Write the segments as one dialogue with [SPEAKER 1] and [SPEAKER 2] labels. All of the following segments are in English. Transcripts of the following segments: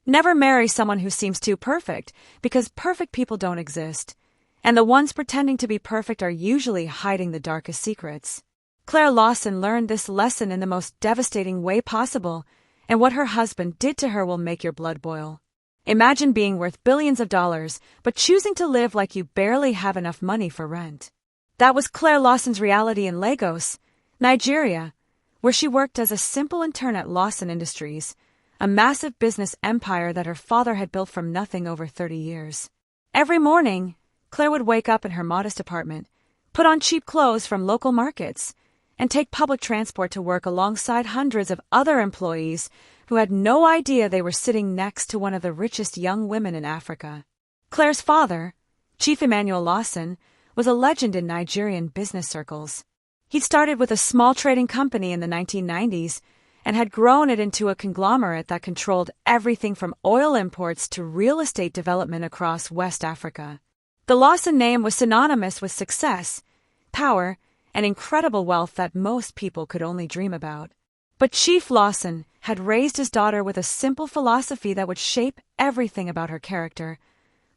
[SPEAKER 1] Never marry someone who seems too perfect, because perfect people don't exist. And the ones pretending to be perfect are usually hiding the darkest secrets. Claire Lawson learned this lesson in the most devastating way possible, and what her husband did to her will make your blood boil. Imagine being worth billions of dollars, but choosing to live like you barely have enough money for rent. That was Claire Lawson's reality in Lagos, Nigeria, where she worked as a simple intern at Lawson Industries, a massive business empire that her father had built from nothing over 30 years. Every morning, Claire would wake up in her modest apartment, put on cheap clothes from local markets, and take public transport to work alongside hundreds of other employees who had no idea they were sitting next to one of the richest young women in Africa. Claire's father, Chief Emmanuel Lawson, was a legend in Nigerian business circles. He'd started with a small trading company in the 1990s and had grown it into a conglomerate that controlled everything from oil imports to real estate development across West Africa. The Lawson name was synonymous with success, power, and incredible wealth that most people could only dream about. But Chief Lawson had raised his daughter with a simple philosophy that would shape everything about her character.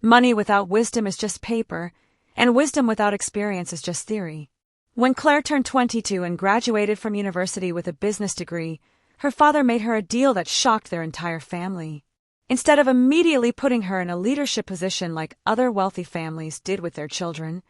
[SPEAKER 1] Money without wisdom is just paper, and wisdom without experience is just theory. When Claire turned 22 and graduated from university with a business degree, her father made her a deal that shocked their entire family. Instead of immediately putting her in a leadership position like other wealthy families did with their children,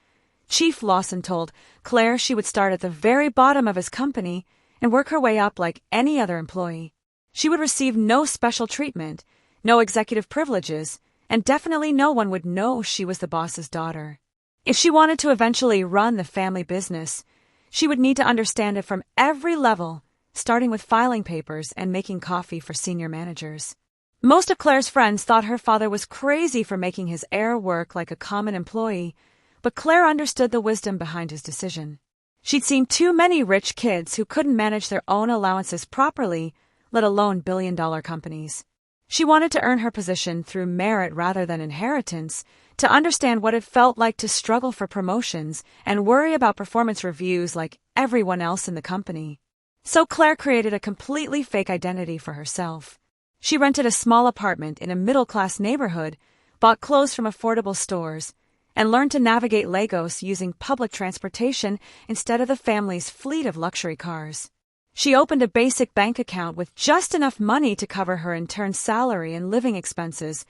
[SPEAKER 1] Chief Lawson told Claire she would start at the very bottom of his company and work her way up like any other employee. She would receive no special treatment, no executive privileges, and definitely no one would know she was the boss's daughter. If she wanted to eventually run the family business, she would need to understand it from every level, starting with filing papers and making coffee for senior managers. Most of Claire's friends thought her father was crazy for making his heir work like a common employee, but Claire understood the wisdom behind his decision. She'd seen too many rich kids who couldn't manage their own allowances properly, let alone billion-dollar companies. She wanted to earn her position through merit rather than inheritance, to understand what it felt like to struggle for promotions and worry about performance reviews like everyone else in the company. So Claire created a completely fake identity for herself. She rented a small apartment in a middle-class neighborhood, bought clothes from affordable stores, and learned to navigate Lagos using public transportation instead of the family's fleet of luxury cars. She opened a basic bank account with just enough money to cover her intern's salary and living expenses,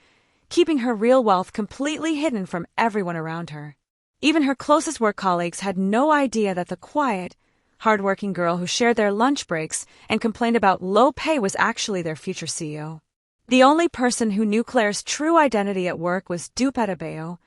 [SPEAKER 1] keeping her real wealth completely hidden from everyone around her. Even her closest work colleagues had no idea that the quiet, hard-working girl who shared their lunch breaks and complained about low pay was actually their future CEO. The only person who knew Claire's true identity at work was Dupe Adebayo,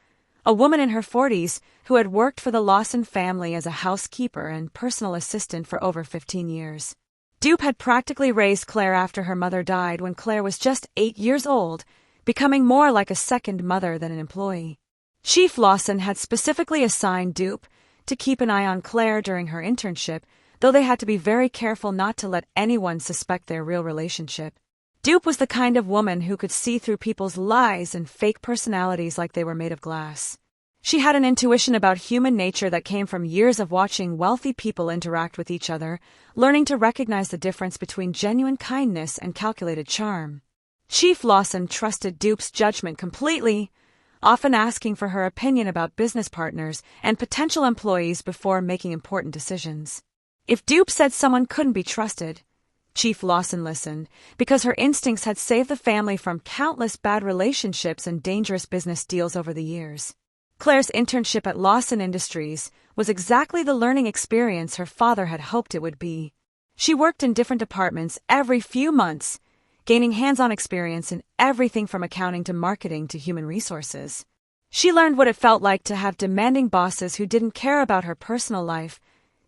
[SPEAKER 1] a woman in her 40s who had worked for the Lawson family as a housekeeper and personal assistant for over 15 years. Dupe had practically raised Claire after her mother died when Claire was just 8 years old, becoming more like a second mother than an employee. Chief Lawson had specifically assigned Dupe to keep an eye on Claire during her internship, though they had to be very careful not to let anyone suspect their real relationship. Dupe was the kind of woman who could see through people's lies and fake personalities like they were made of glass. She had an intuition about human nature that came from years of watching wealthy people interact with each other, learning to recognize the difference between genuine kindness and calculated charm. Chief Lawson trusted Dupe's judgment completely, often asking for her opinion about business partners and potential employees before making important decisions. If Dupe said someone couldn't be trusted, Chief Lawson listened, because her instincts had saved the family from countless bad relationships and dangerous business deals over the years. Claire's internship at Lawson Industries was exactly the learning experience her father had hoped it would be. She worked in different departments every few months, gaining hands-on experience in everything from accounting to marketing to human resources. She learned what it felt like to have demanding bosses who didn't care about her personal life,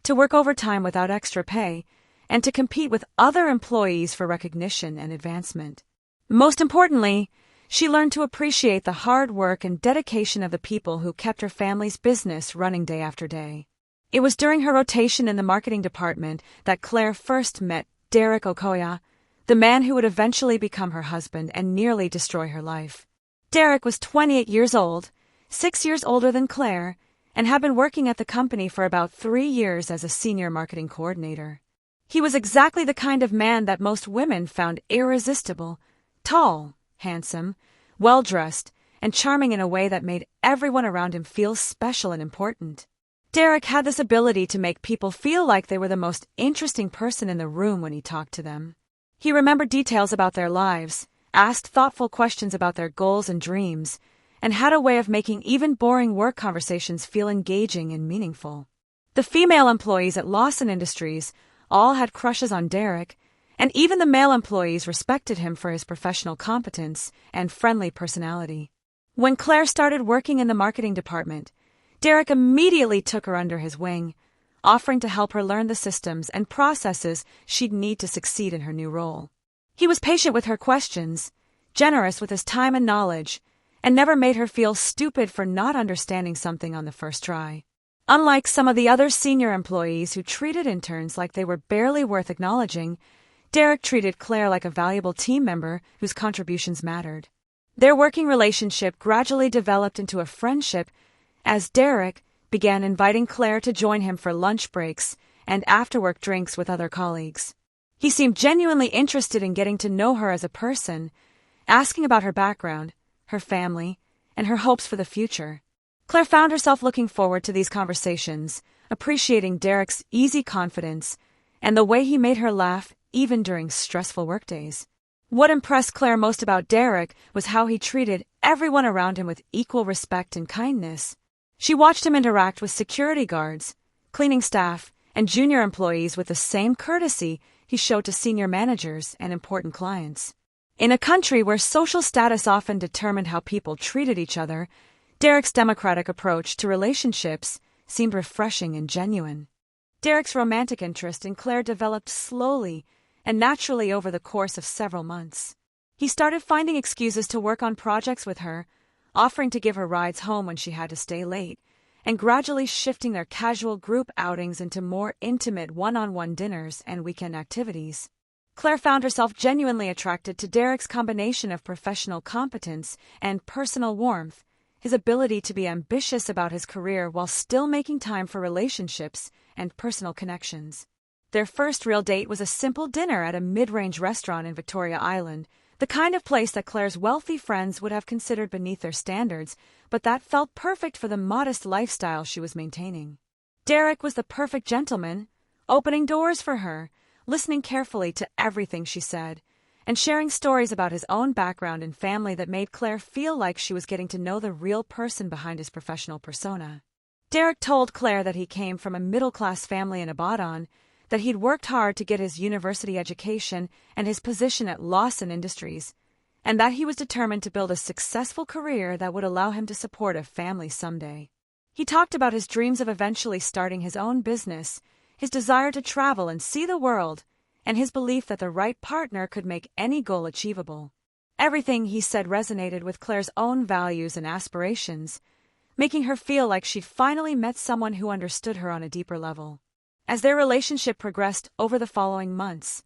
[SPEAKER 1] to work overtime without extra pay, and to compete with other employees for recognition and advancement. Most importantly, she learned to appreciate the hard work and dedication of the people who kept her family's business running day after day. It was during her rotation in the marketing department that Claire first met Derek Okoya, the man who would eventually become her husband and nearly destroy her life. Derek was 28 years old, 6 years older than Claire, and had been working at the company for about 3 years as a senior marketing coordinator. He was exactly the kind of man that most women found irresistible: tall, handsome, well-dressed, and charming in a way that made everyone around him feel special and important. Derek had this ability to make people feel like they were the most interesting person in the room when he talked to them. He remembered details about their lives, asked thoughtful questions about their goals and dreams, and had a way of making even boring work conversations feel engaging and meaningful. The female employees at Lawson Industries all had crushes on Derek, and even the male employees respected him for his professional competence and friendly personality. When Claire started working in the marketing department, Derek immediately took her under his wing, offering to help her learn the systems and processes she'd need to succeed in her new role. He was patient with her questions, generous with his time and knowledge, and never made her feel stupid for not understanding something on the first try. Unlike some of the other senior employees who treated interns like they were barely worth acknowledging, Derek treated Claire like a valuable team member whose contributions mattered. Their working relationship gradually developed into a friendship as Derek began inviting Claire to join him for lunch breaks and after-work drinks with other colleagues. He seemed genuinely interested in getting to know her as a person, asking about her background, her family, and her hopes for the future. Claire found herself looking forward to these conversations, appreciating Derek's easy confidence and the way he made her laugh even during stressful workdays. What impressed Claire most about Derek was how he treated everyone around him with equal respect and kindness. She watched him interact with security guards, cleaning staff, and junior employees with the same courtesy he showed to senior managers and important clients. In a country where social status often determined how people treated each other, Derek's democratic approach to relationships seemed refreshing and genuine. Derek's romantic interest in Claire developed slowly and naturally over the course of several months. He started finding excuses to work on projects with her, offering to give her rides home when she had to stay late, and gradually shifting their casual group outings into more intimate one-on-one dinners and weekend activities. Claire found herself genuinely attracted to Derek's combination of professional competence and personal warmth, his ability to be ambitious about his career while still making time for relationships and personal connections. Their first real date was a simple dinner at a mid-range restaurant in Victoria Island, the kind of place that Claire's wealthy friends would have considered beneath their standards, but that felt perfect for the modest lifestyle she was maintaining. Derek was the perfect gentleman, opening doors for her, listening carefully to everything she said, and sharing stories about his own background and family that made Claire feel like she was getting to know the real person behind his professional persona. Derek told Claire that he came from a middle-class family in Abaddon, that he'd worked hard to get his university education and his position at Lawson Industries, and that he was determined to build a successful career that would allow him to support a family someday. He talked about his dreams of eventually starting his own business, his desire to travel and see the world, and his belief that the right partner could make any goal achievable. Everything he said resonated with Claire's own values and aspirations, making her feel like she'd finally met someone who understood her on a deeper level. As their relationship progressed over the following months,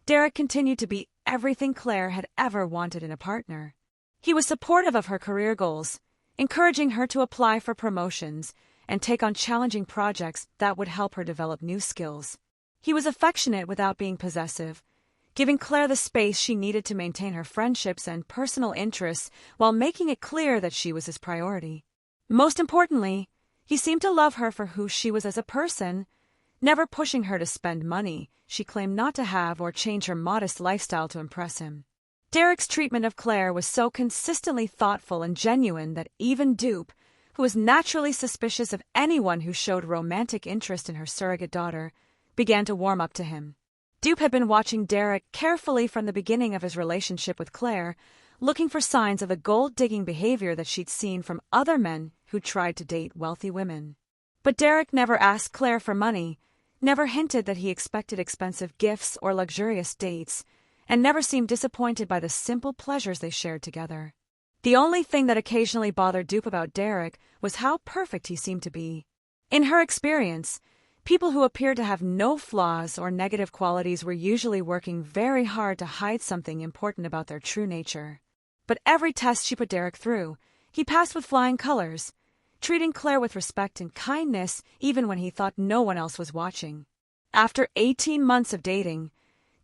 [SPEAKER 1] Derek continued to be everything Claire had ever wanted in a partner. He was supportive of her career goals, encouraging her to apply for promotions and take on challenging projects that would help her develop new skills. He was affectionate without being possessive, giving Claire the space she needed to maintain her friendships and personal interests while making it clear that she was his priority. Most importantly, he seemed to love her for who she was as a person, never pushing her to spend money she claimed not to have or change her modest lifestyle to impress him. Derek's treatment of Claire was so consistently thoughtful and genuine that even Dupe, who was naturally suspicious of anyone who showed romantic interest in her surrogate daughter, began to warm up to him. Dupe had been watching Derek carefully from the beginning of his relationship with Claire, looking for signs of the gold-digging behavior that she'd seen from other men who tried to date wealthy women. But Derek never asked Claire for money, never hinted that he expected expensive gifts or luxurious dates, and never seemed disappointed by the simple pleasures they shared together. The only thing that occasionally bothered Dupe about Derek was how perfect he seemed to be. In her experience, people who appeared to have no flaws or negative qualities were usually working very hard to hide something important about their true nature. But every test she put Derek through, he passed with flying colors, treating Claire with respect and kindness even when he thought no one else was watching. After 18 months of dating,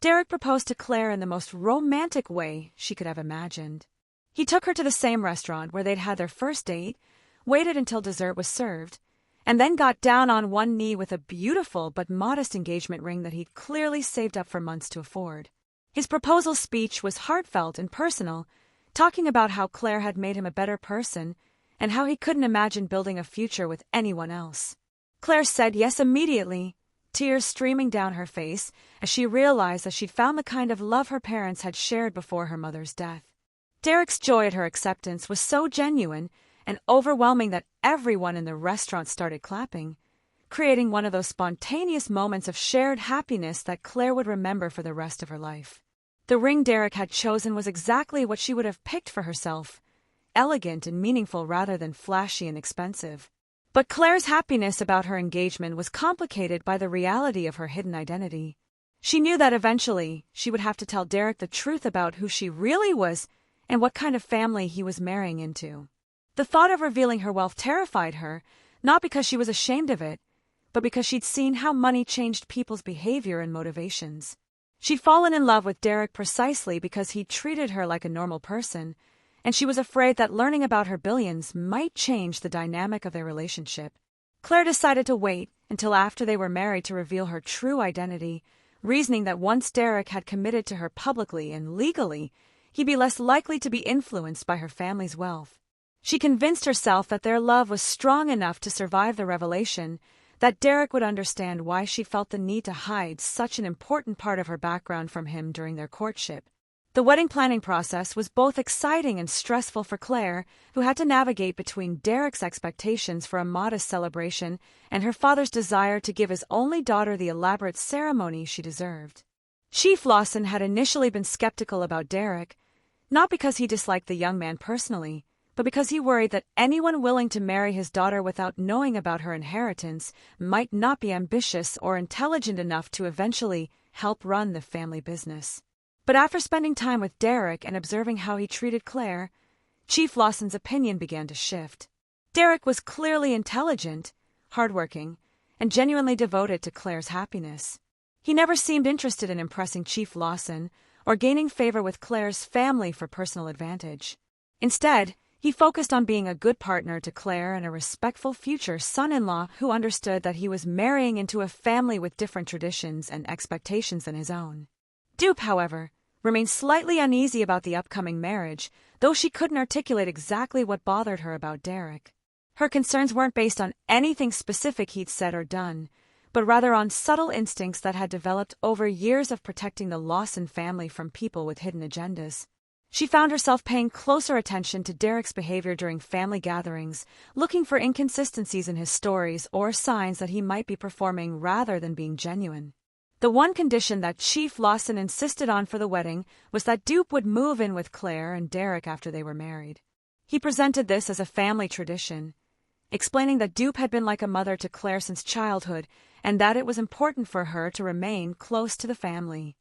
[SPEAKER 1] Derek proposed to Claire in the most romantic way she could have imagined. He took her to the same restaurant where they'd had their first date, waited until dessert was served, and then got down on one knee with a beautiful but modest engagement ring that he'd clearly saved up for months to afford. His proposal speech was heartfelt and personal, talking about how Claire had made him a better person and how he couldn't imagine building a future with anyone else. Claire said yes immediately, tears streaming down her face as she realized that she'd found the kind of love her parents had shared before her mother's death. Derek's joy at her acceptance was so genuine and overwhelming that everyone in the restaurant started clapping, creating one of those spontaneous moments of shared happiness that Claire would remember for the rest of her life. The ring Derek had chosen was exactly what she would have picked for herself, elegant and meaningful rather than flashy and expensive. But Claire's happiness about her engagement was complicated by the reality of her hidden identity. She knew that eventually she would have to tell Derek the truth about who she really was and what kind of family he was marrying into. The thought of revealing her wealth terrified her, not because she was ashamed of it, but because she'd seen how money changed people's behavior and motivations. She'd fallen in love with Derek precisely because he'd treated her like a normal person, and she was afraid that learning about her billions might change the dynamic of their relationship. Claire decided to wait until after they were married to reveal her true identity, reasoning that once Derek had committed to her publicly and legally, he'd be less likely to be influenced by her family's wealth. She convinced herself that their love was strong enough to survive the revelation, that Derek would understand why she felt the need to hide such an important part of her background from him during their courtship. The wedding planning process was both exciting and stressful for Claire, who had to navigate between Derek's expectations for a modest celebration and her father's desire to give his only daughter the elaborate ceremony she deserved. Chief Lawson had initially been skeptical about Derek, not because he disliked the young man personally, but because he worried that anyone willing to marry his daughter without knowing about her inheritance might not be ambitious or intelligent enough to eventually help run the family business. But after spending time with Derek and observing how he treated Claire, Chief Lawson's opinion began to shift. Derek was clearly intelligent, hardworking, and genuinely devoted to Claire's happiness. He never seemed interested in impressing Chief Lawson or gaining favor with Claire's family for personal advantage. Instead, he focused on being a good partner to Claire and a respectful future son-in-law who understood that he was marrying into a family with different traditions and expectations than his own. Dupe, however, remained slightly uneasy about the upcoming marriage, though she couldn't articulate exactly what bothered her about Derek. Her concerns weren't based on anything specific he'd said or done, but rather on subtle instincts that had developed over years of protecting the Lawson family from people with hidden agendas. She found herself paying closer attention to Derek's behavior during family gatherings, looking for inconsistencies in his stories or signs that he might be performing rather than being genuine. The one condition that Chief Lawson insisted on for the wedding was that Dupe would move in with Claire and Derek after they were married. He presented this as a family tradition, explaining that Dupe had been like a mother to Claire since childhood and that it was important for her to remain close to the family.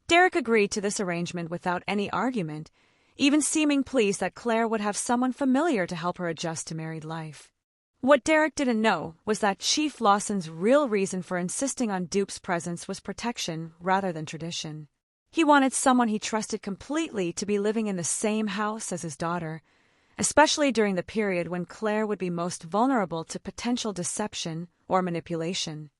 [SPEAKER 1] Derek agreed to this arrangement without any argument, even seeming pleased that Claire would have someone familiar to help her adjust to married life. What Derek didn't know was that Chief Lawson's real reason for insisting on Dupe's presence was protection rather than tradition. He wanted someone he trusted completely to be living in the same house as his daughter, especially during the period when Claire would be most vulnerable to potential deception or manipulation.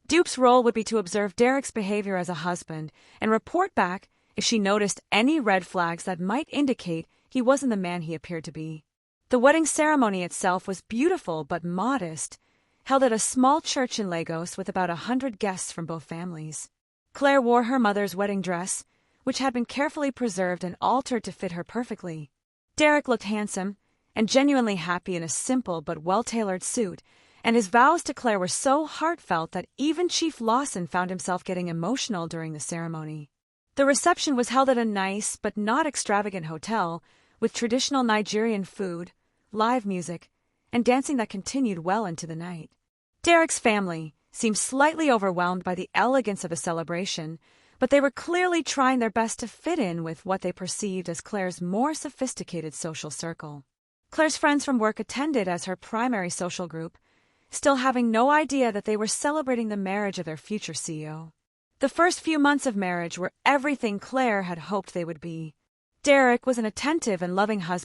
[SPEAKER 1] Dupe's role would be to observe Derek's behavior as a husband and report back if she noticed any red flags that might indicate he wasn't the man he appeared to be. The wedding ceremony itself was beautiful but modest, held at a small church in Lagos with about 100 guests from both families. Claire wore her mother's wedding dress, which had been carefully preserved and altered to fit her perfectly. Derek looked handsome and genuinely happy in a simple but well-tailored suit, and his vows to Claire were so heartfelt that even Chief Lawson found himself getting emotional during the ceremony. The reception was held at a nice but not extravagant hotel, with traditional Nigerian food, live music, and dancing that continued well into the night. Derek's family seemed slightly overwhelmed by the elegance of the celebration, but they were clearly trying their best to fit in with what they perceived as Claire's more sophisticated social circle. Claire's friends from work attended as her primary social group, still having no idea that they were celebrating the marriage of their future CEO. The first few months of marriage were everything Claire had hoped they would be. Derek was an attentive and loving husband